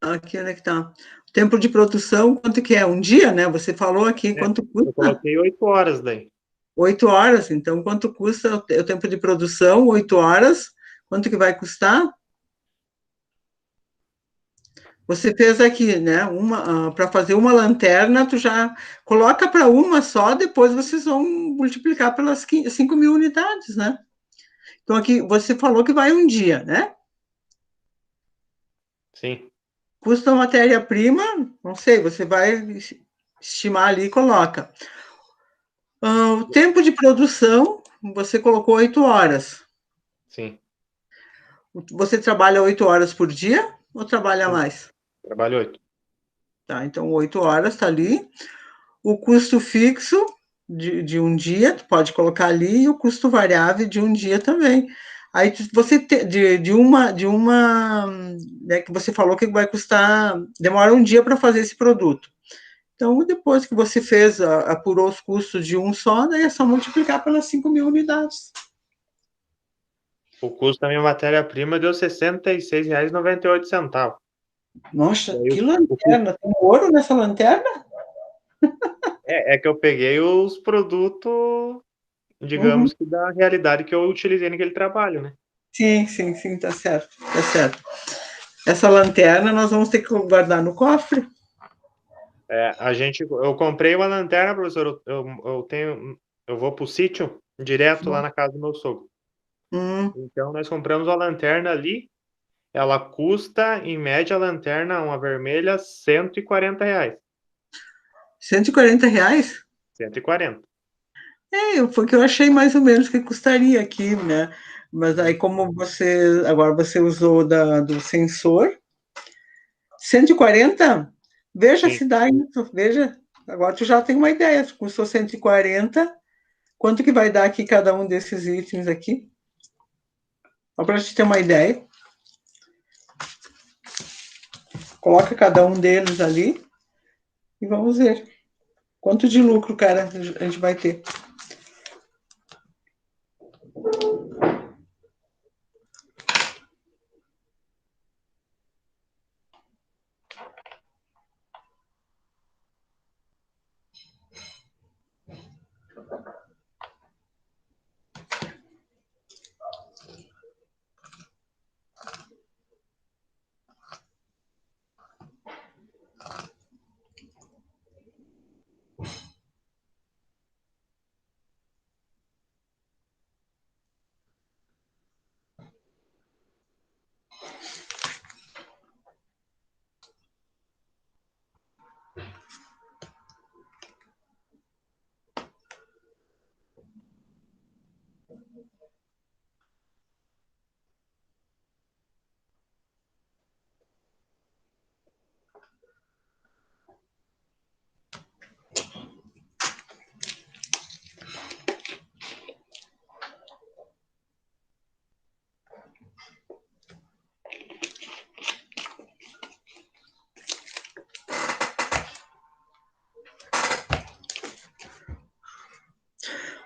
S1: Aqui, onde é que tá? O tempo de produção, quanto que é? Um dia, né? Você falou aqui,
S4: É,
S1: quanto
S4: eu
S1: custa?
S4: coloquei 8 horas daí.
S1: 8 horas. Então, quanto custa o tempo de produção? 8 horas. Quanto que vai custar? Você fez aqui, né? Para fazer uma lanterna, tu já coloca para uma só, depois vocês vão multiplicar pelas 5.000 unidades, né? Então, aqui você falou que vai um dia, né?
S4: Sim,
S1: Custa matéria-prima, não sei, você vai estimar ali e coloca. O tempo de produção, você colocou 8 horas.
S4: sim,
S1: Você trabalha 8 horas por dia ou trabalha
S4: sim.
S1: mais?
S4: Trabalho 8.
S1: Tá, então 8 horas está ali. O custo fixo de um dia, tu pode colocar ali, e o custo variável de um dia também. Aí você de uma, né, que você falou que vai custar, demora um dia para fazer esse produto. Então, depois que você fez, apurou os custos de um só, daí é só multiplicar pelas 5.000 unidades.
S4: O custo da minha matéria-prima deu R$ 66,98.
S1: Nossa,
S4: Daí
S1: que
S4: o custo
S1: lanterna! Tem ouro nessa lanterna?
S4: é que eu peguei os produtos,
S1: Uhum.
S4: digamos que da realidade que eu utilizei naquele trabalho, né?
S1: Sim, sim, sim, tá certo, tá certo. Essa lanterna nós vamos ter que guardar no cofre.
S4: Eu comprei uma lanterna, professor. Eu vou pro sítio direto lá na casa do meu sogro.
S1: Hum,
S4: Então nós compramos uma lanterna ali. Ela custa, em média, a lanterna, uma vermelha, R$ 140.
S1: R$ 140?
S4: 140.
S1: Foi o que eu achei mais ou menos que custaria aqui, né? Mas aí,
S4: Uhum.
S1: como agora você usou do sensor, 140? Veja
S4: Sim.
S1: se dá isso, veja. Agora tu já tem uma ideia, custou 140, quanto que vai dar aqui cada um desses itens aqui? Só para gente ter uma ideia. Coloca cada um deles ali e vamos ver quanto de lucro, cara, a gente vai ter.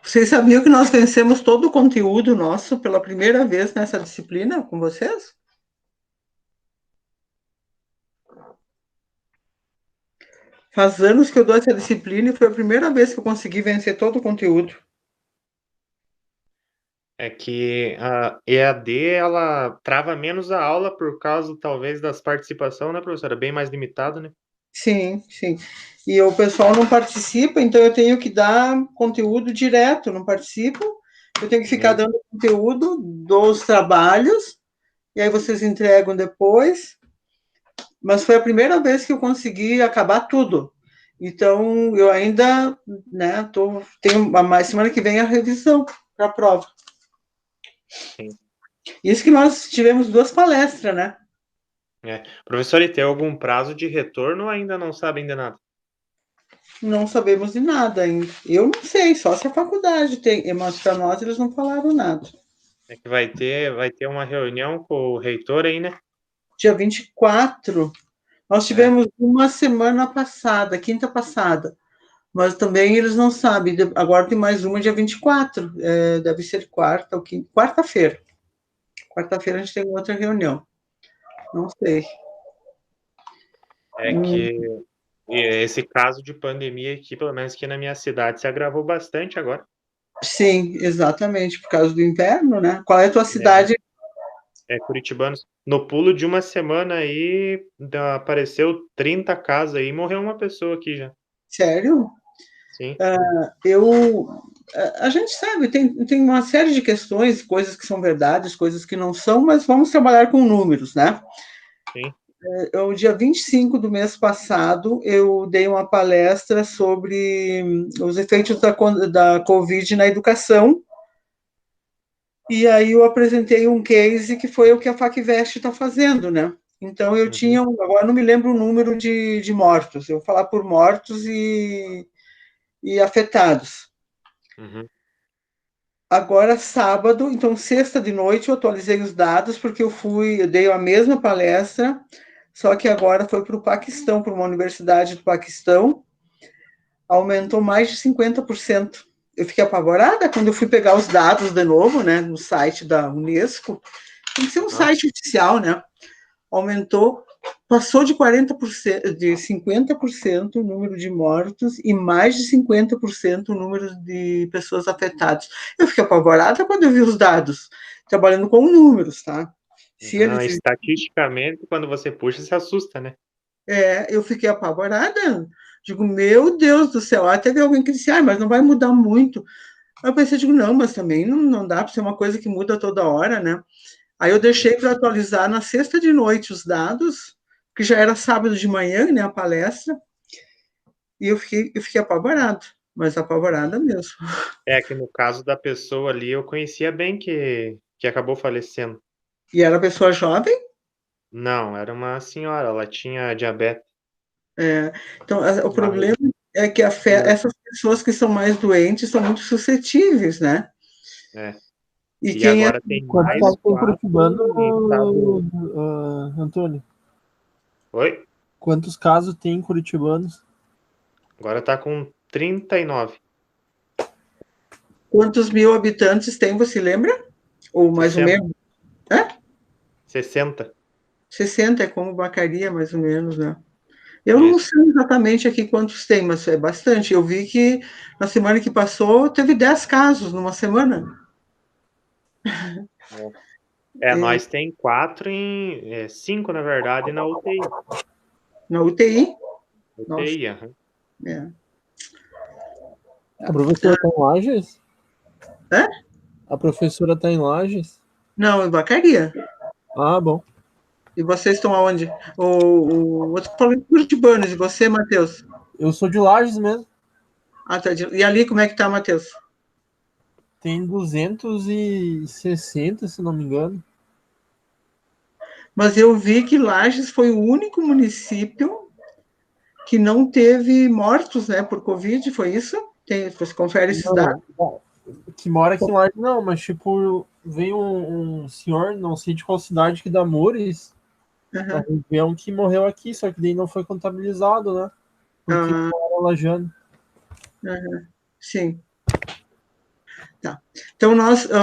S1: Vocês sabiam que nós vencemos todo o conteúdo nosso pela primeira vez nessa disciplina com vocês? Faz anos que eu dou essa disciplina e foi a primeira vez que eu consegui vencer todo o conteúdo.
S4: É que a EAD, ela trava menos a aula por causa, talvez, das participação, né, professora? Bem mais limitado, né?
S1: Sim, sim. E o pessoal não participa, então eu tenho que dar conteúdo direto, não participo. Eu tenho que ficar
S4: Uhum.
S1: dando conteúdo dos trabalhos, e aí vocês entregam depois. Mas foi a primeira vez que eu consegui acabar tudo. Então, eu ainda, né, tenho mais semana que vem a revisão para a prova.
S4: Sim.
S1: Isso que nós tivemos 2 palestras, né?
S4: Professor, e tem algum prazo de retorno ou ainda não sabem de nada?
S1: Não sabemos de nada ainda. Eu não sei, só se a faculdade tem, mas para nós eles não falaram nada.
S4: É que vai ter uma reunião com o reitor aí, né?
S1: Dia 24, nós tivemos uma semana passada, quinta passada, mas também eles não sabem. Agora tem mais uma dia 24, deve ser quarta ou quinta, quarta-feira. Quarta-feira a gente tem outra reunião. Não sei.
S4: É que esse caso de pandemia aqui, pelo menos aqui na minha cidade, se agravou bastante agora.
S1: Sim, exatamente, por causa do inverno, né? Qual é a tua cidade?
S4: Curitibanos. No pulo de uma semana aí, apareceu 30 casos aí e morreu uma pessoa aqui já.
S1: Sério?
S4: Sim.
S1: A gente sabe, tem uma série de questões, coisas que são verdades, coisas que não são, mas vamos trabalhar com números, né?
S4: Sim.
S1: O dia 25 do mês passado, eu dei uma palestra sobre os efeitos da Covid na educação, e aí eu apresentei um case que foi o que a FacVest está fazendo, né? Então, eu tinha, agora não me lembro o número de mortos, eu vou falar por mortos e afetados. Agora, sábado, então, sexta de noite, eu atualizei os dados, porque eu dei a mesma palestra, só que agora foi para o Paquistão, para uma universidade do Paquistão, aumentou mais de 50%. Eu fiquei apavorada quando eu fui pegar os dados de novo, né, no site da Unesco, tem que ser um site oficial, né, aumentou, passou de 40%, de 50% o número de mortos e mais de 50% o número de pessoas afetadas. Eu fiquei apavorada quando eu vi os dados, trabalhando com números, tá?
S4: Estatisticamente, quando você puxa, se assusta, né?
S1: Eu fiquei apavorada. Digo, meu Deus do céu. Até teve alguém que disse, mas não vai mudar muito. Eu pensei, digo, não, mas também não dá para ser uma coisa que muda toda hora, né? Aí eu deixei para atualizar na sexta de noite os dados, que já era sábado de manhã, né, a palestra, e eu fiquei apavorado, mas apavorada mesmo.
S4: É que no caso da pessoa ali, eu conhecia bem que acabou falecendo.
S1: E era pessoa jovem?
S4: Não, era uma senhora, ela tinha diabetes.
S1: Então, o problema é que essas pessoas que são mais doentes são muito suscetíveis, né?
S4: E
S1: quem
S4: agora tem
S3: Quantos
S4: mais
S3: casos tem em
S4: 4
S3: Curitibano,
S4: em estado...
S3: Antônio?
S4: Oi?
S3: Quantos casos tem em Curitibanos?
S4: Agora tá com 39.
S1: Quantos mil habitantes tem, você lembra? Ou mais ou
S4: 60.
S1: menos?
S4: 60.
S1: 60 é como Vacaria, mais ou menos, né? Eu não sei exatamente aqui quantos tem, mas é bastante. Eu vi que na semana que passou teve 10 casos numa semana.
S4: Nós tem 5, na verdade, na UTI.
S1: Na UTI?
S4: UTI,
S3: A professora está em Lages?
S1: Hã?
S3: A professora está em Lages?
S1: Não, em Vacaria.
S3: Ah, bom.
S1: E vocês estão aonde? O outro falou em Curitibanos. E você, Matheus?
S3: Eu sou de Lages mesmo.
S1: Tá. E ali, como é que tá, Matheus?
S3: Tem 260, se não me engano.
S1: Mas eu vi que Lages foi o único município que não teve mortos, né, por Covid, foi isso? Você confere esses dados?
S3: Que mora aqui em Lages, não, mas tipo, veio um senhor, não sei de qual cidade, que dá Amores, na região, que morreu aqui, só que daí não foi contabilizado, né? Porque não era lajano.
S1: Sim. Tá. Então,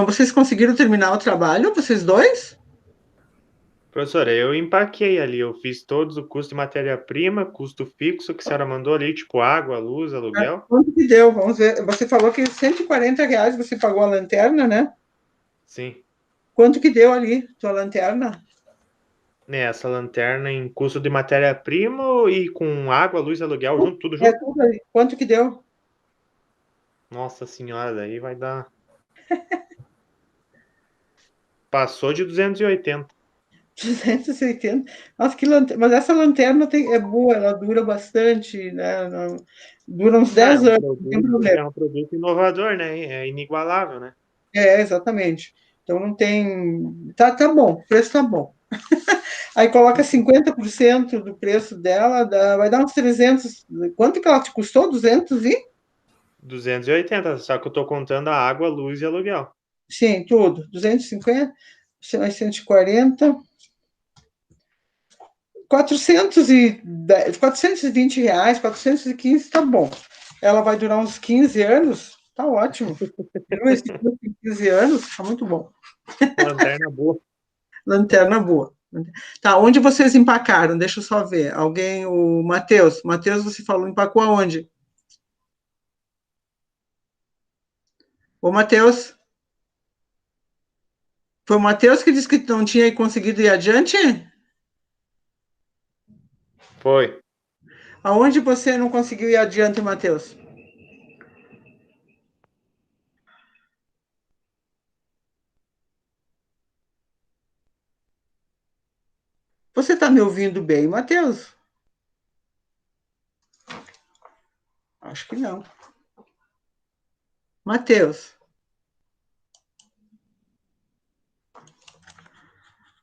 S1: vocês conseguiram terminar o trabalho, vocês dois?
S4: Professora, eu empaquei ali, eu fiz todos o custo de matéria-prima, custo fixo que a senhora mandou ali, tipo água, luz, aluguel.
S1: Quanto que deu? Vamos ver. Você falou que R$140 você pagou a lanterna, né?
S4: Sim.
S1: Quanto que deu ali, tua lanterna?
S4: Essa lanterna em custo de matéria-prima e com água, luz, aluguel, tudo junto?
S1: Tudo aí. Quanto que deu?
S4: Nossa senhora, daí vai dar... Passou de 280.
S1: 280. Nossa, que lanterna. Mas essa lanterna é boa, ela dura bastante, né? Dura uns 10 anos, não tem problema.
S4: É um produto inovador, né? É inigualável, né?
S1: Exatamente. Então não tem. Tá bom, o preço tá bom. Aí coloca 50% do preço dela, vai dar uns 300. Quanto que ela te custou? 200 e?
S4: 280, só que eu tô contando a água, luz e aluguel.
S1: Sim, tudo. 250, mais 140. 420 reais, 415, tá bom. Ela vai durar uns 15 anos, tá ótimo. Esse curso em 15 anos, tá muito bom.
S4: Lanterna boa.
S1: Lanterna boa. Tá, onde vocês empacaram? Deixa eu só ver. Alguém, o Matheus. Matheus, você falou, empacou aonde? Ô, Matheus. Foi o Matheus que disse que não tinha conseguido ir adiante?
S4: Foi.
S1: Aonde você não conseguiu ir adiante, Matheus? Você está me ouvindo bem, Matheus? Acho que não. Matheus.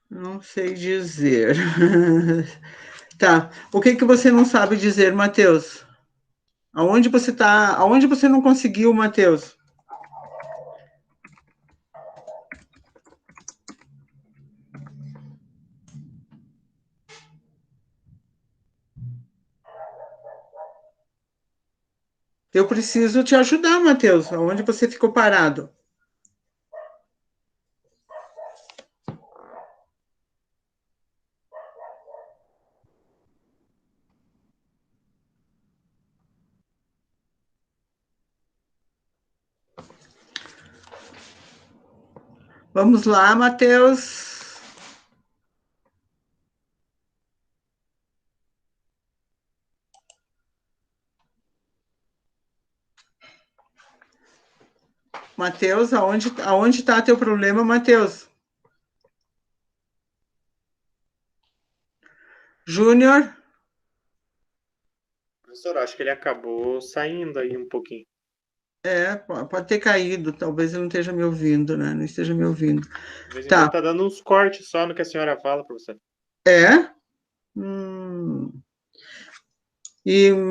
S1: Não sei dizer. Tá. O que que você não sabe dizer, Matheus? Aonde você tá? Aonde você não conseguiu, Matheus? Eu preciso te ajudar, Matheus. Aonde você ficou parado? Vamos lá, Matheus. Matheus, aonde está teu problema, Matheus? Júnior?
S4: Professor, acho que ele acabou saindo aí um pouquinho.
S1: Pode ter caído, talvez ele não esteja me ouvindo, né? Não esteja me ouvindo.
S4: De vez em
S1: Tá.
S4: quando tá dando uns cortes só no que a senhora fala, professor.
S1: É?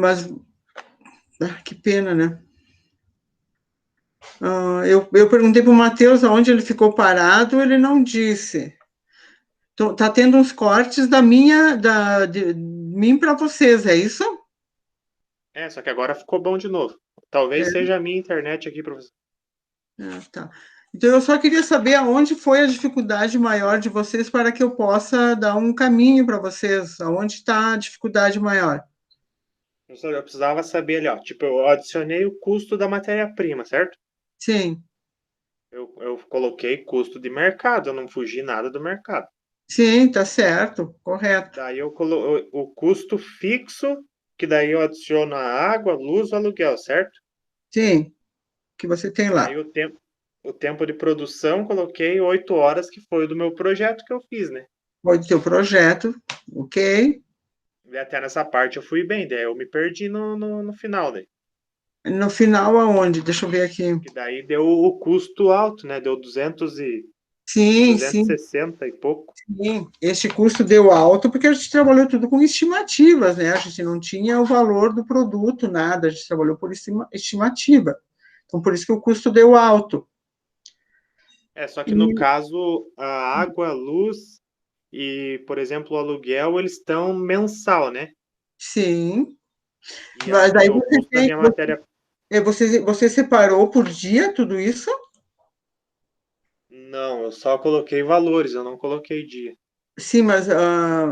S1: Mas que pena, né? Eu perguntei para o Matheus aonde ele ficou parado, ele não disse. Então, tá tendo uns cortes de mim para vocês, é isso?
S4: Só que agora ficou bom de novo. Talvez seja a minha internet aqui, professor.
S1: Tá. Então, eu só queria saber aonde foi a dificuldade maior de vocês para que eu possa dar um caminho para vocês. Aonde está a dificuldade maior?
S4: Professor, eu precisava saber ali, ó. Tipo, eu adicionei o custo da matéria-prima, certo?
S1: Sim.
S4: Eu coloquei custo de mercado, eu não fugi nada do mercado.
S1: Sim, tá certo, correto.
S4: Daí eu coloquei o custo fixo, que daí eu adiciono a água, luz, o aluguel, certo?
S1: Sim, que você tem lá.
S4: Aí o tempo de produção, coloquei 8 horas, que foi o do meu projeto que eu fiz, né?
S1: Foi do teu projeto, ok?
S4: E até nessa parte eu fui bem, daí eu me perdi no final, daí.
S1: No final, aonde? Deixa eu ver aqui.
S4: Que daí deu o custo alto, né? Deu
S1: Sim,
S4: 260 e pouco.
S1: sim. Este custo deu alto porque a gente trabalhou tudo com estimativas, né? A gente não tinha o valor do produto, nada, a gente trabalhou por estimativa. Então, por isso que o custo deu alto.
S4: Só que no caso, a água, a luz e, por exemplo, o aluguel, eles estão mensal, né?
S1: Sim.
S4: E
S1: Mas aí
S4: o custo da minha matéria...
S1: você separou por dia tudo isso?
S4: Não, eu só coloquei valores, eu não coloquei dia.
S1: Sim, mas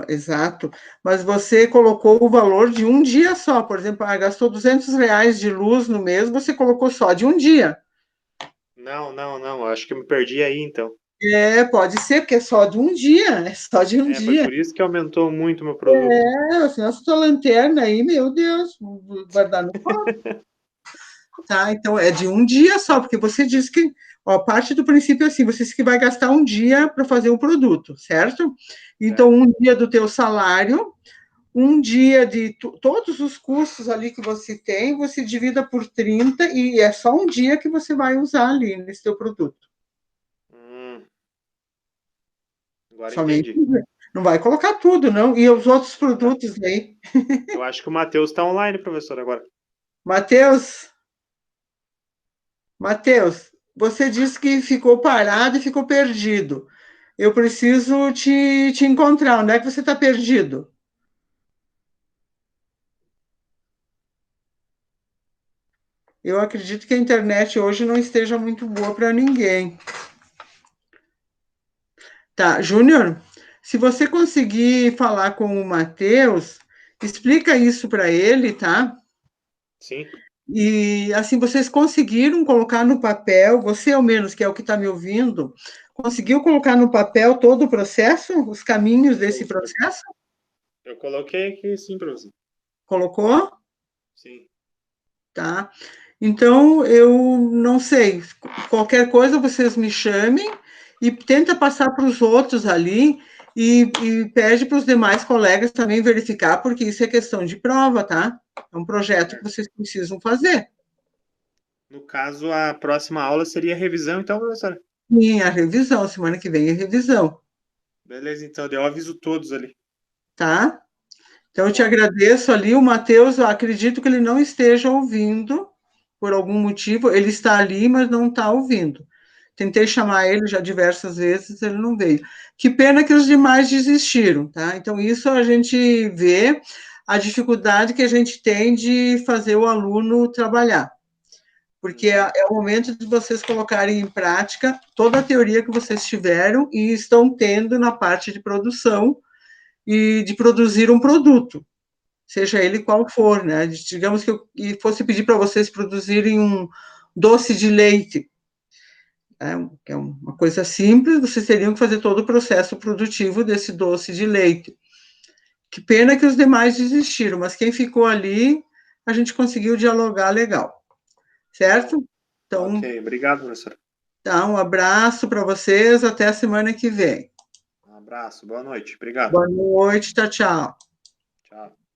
S1: exato. Mas você colocou o valor de um dia só, por exemplo, gastou R$ 200 de luz no mês, você colocou só de um dia.
S4: Não, acho que eu me perdi aí, então.
S1: Pode ser, porque é só de um dia, é só de um
S4: Foi
S1: dia.
S4: por isso que aumentou muito o meu produto.
S1: Assim, essa tua lanterna aí, meu Deus, vai dar no copo. Tá, então é de um dia só, porque você disse que, ó, parte do princípio é assim, você disse que vai gastar um dia para fazer o produto, certo? Então, um dia do teu salário, um dia de todos os custos ali que você tem, você divida por 30 e é só um dia que você vai usar ali nesse teu produto.
S4: Agora
S1: Somente
S4: entendi.
S1: Não vai colocar tudo, não? E os outros produtos aí?
S4: Eu acho que o Matheus está online, professor, agora.
S1: Matheus, você disse que ficou parado e ficou perdido. Eu preciso te encontrar. Onde é que você está perdido? Eu acredito que a internet hoje não esteja muito boa para ninguém. Tá, Júnior, se você conseguir falar com o Matheus, explica isso para ele, tá?
S4: Sim.
S1: E assim, vocês conseguiram colocar no papel, você ao menos, que é o que está me ouvindo, conseguiu colocar no papel todo o processo, os caminhos desse processo?
S4: Eu coloquei aqui, sim, professor.
S1: Colocou?
S4: Sim.
S1: Tá. Então, eu não sei, qualquer coisa vocês me chamem e tenta passar para os outros ali e pede para os demais colegas também verificar, porque isso é questão de prova, tá? É um projeto que vocês precisam fazer.
S4: No caso, a próxima aula seria revisão, então, professora?
S1: Sim, a revisão, semana que vem é revisão,
S4: Beleza, então, eu aviso todos ali.
S1: tá? Então, eu te agradeço ali, o Matheus, eu acredito que ele não esteja ouvindo, por algum motivo, ele está ali, mas não está ouvindo. Tentei chamar ele já diversas vezes, ele não veio. Que pena que os demais desistiram, tá? Então, isso a gente vê a dificuldade que a gente tem de fazer o aluno trabalhar. Porque é o momento de vocês colocarem em prática toda a teoria que vocês tiveram e estão tendo na parte de produção e de produzir um produto, seja ele qual for, né? Digamos que eu fosse pedir para vocês produzirem um doce de leite, que é uma coisa simples, vocês teriam que fazer todo o processo produtivo desse doce de leite. Que pena que os demais desistiram, mas quem ficou ali, a gente conseguiu dialogar legal, certo? Então,
S4: ok, obrigado, professor.
S1: tá, um abraço para vocês, até a semana que vem.
S4: Um abraço, boa noite, obrigado.
S1: Boa noite, tchau, tchau.
S4: Tchau.